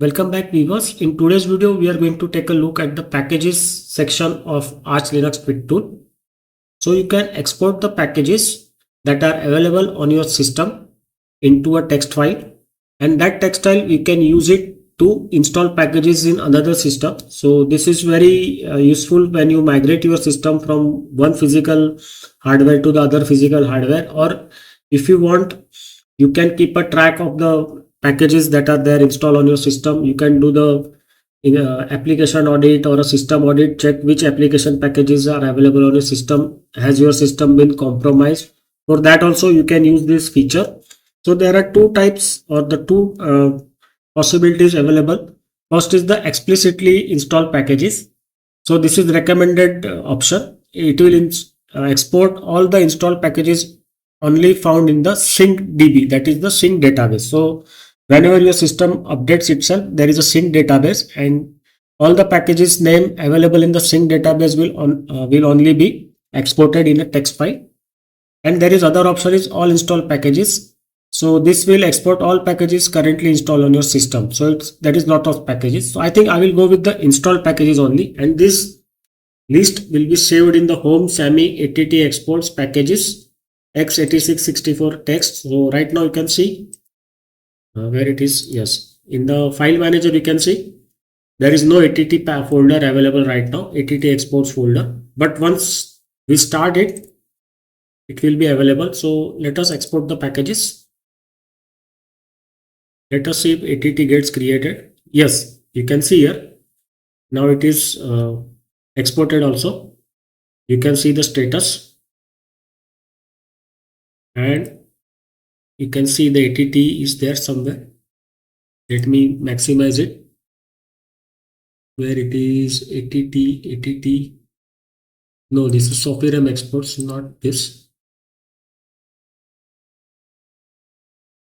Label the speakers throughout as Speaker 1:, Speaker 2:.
Speaker 1: Welcome back viewers. In today's video, we are going to take a look at the packages section of Arch Linux Quick Tool. So you can export the packages that are available on your system into a text file, and that text file you can use it to install packages in another system. So this is very useful when you migrate your system from one physical hardware to the other physical hardware, or if you want, you can keep a track of the packages that are there installed on your system. You can do the application audit or a system audit, check which application packages are available on your system. Has your system been compromised? For that also you can use this feature. So there are two types, or the two possibilities available. First is the explicitly installed packages. So this is recommended option. It will export all the installed packages only found in the sync DB, that is the sync database. So whenever your system updates itself, there is a sync database, and all the packages name available in the sync database will only be exported in a text file. And there is other option is all installed packages. So this will export all packages currently installed on your system. So that is lot of packages. So I think I will go with the installed packages only, and this list will be saved in the home SAMI ATT exports packages x8664 text. So right now you can see where it is. Yes, in the file manager you can see there is no ATT folder available right now, ATT exports folder, but once we start it, it will be available. So let us export the packages. Let us see if ATT gets created. Yes, you can see here now it is exported also. You can see the status, and you can see the ATT is there somewhere. Let me maximize it. Where it is, ATT. No, this is software exports, not this.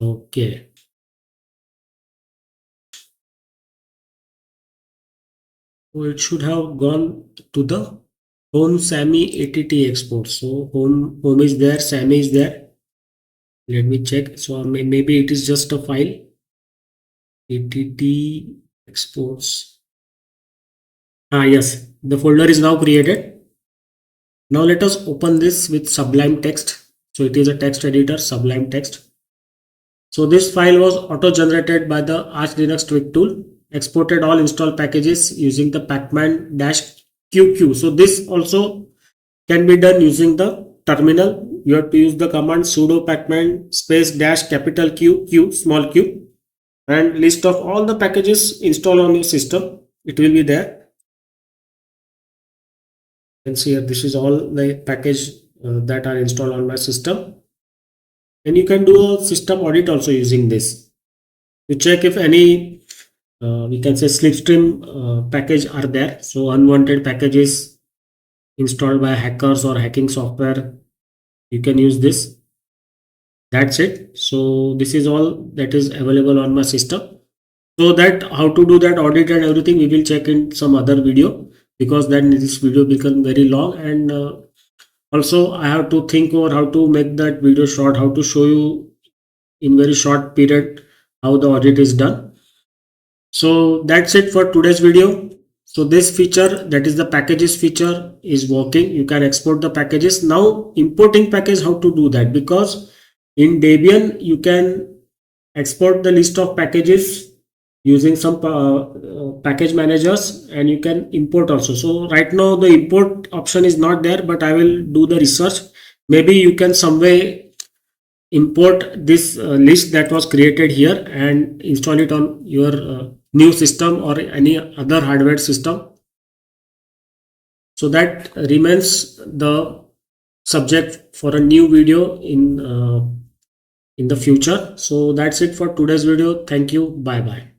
Speaker 1: Okay. So it should have gone to the home SAMI ATT exports. So home is there, SAMI is there. Let me check. So maybe it is just a file. ATT exports. Yes, the folder is now created. Now let us open this with Sublime Text. So it is a text editor, Sublime Text. So this file was auto-generated by the Arch Linux Quick Tool, exported all installed packages using the pacman-qq. So this also can be done using the terminal. You have to use the command sudo pacman space dash capital Q small q, and list of all the packages installed on your system. It will be there. You can see here this is all the package that are installed on my system. And you can do a system audit also using this to check if any we can say slipstream package are there. So unwanted packages installed by hackers or hacking software, you can use this. That's it. So this is all that is available on my system. So that how to do that audit and everything we will check in some other video, because then this video become very long, and also I have to think over how to make that video short, how to show you in very short period how the audit is done. So that's it for today's video. So this feature, that is the packages feature, is working. You can export the packages. Now importing package, how to do that? Because in Debian you can export the list of packages using some package managers, and you can import also. So right now the import option is not there, but I will do the research. Maybe you can some way import this list that was created here and install it on your new system or any other hardware system. So that remains the subject for a new video in the future. So that's it for today's video. Thank you. Bye bye.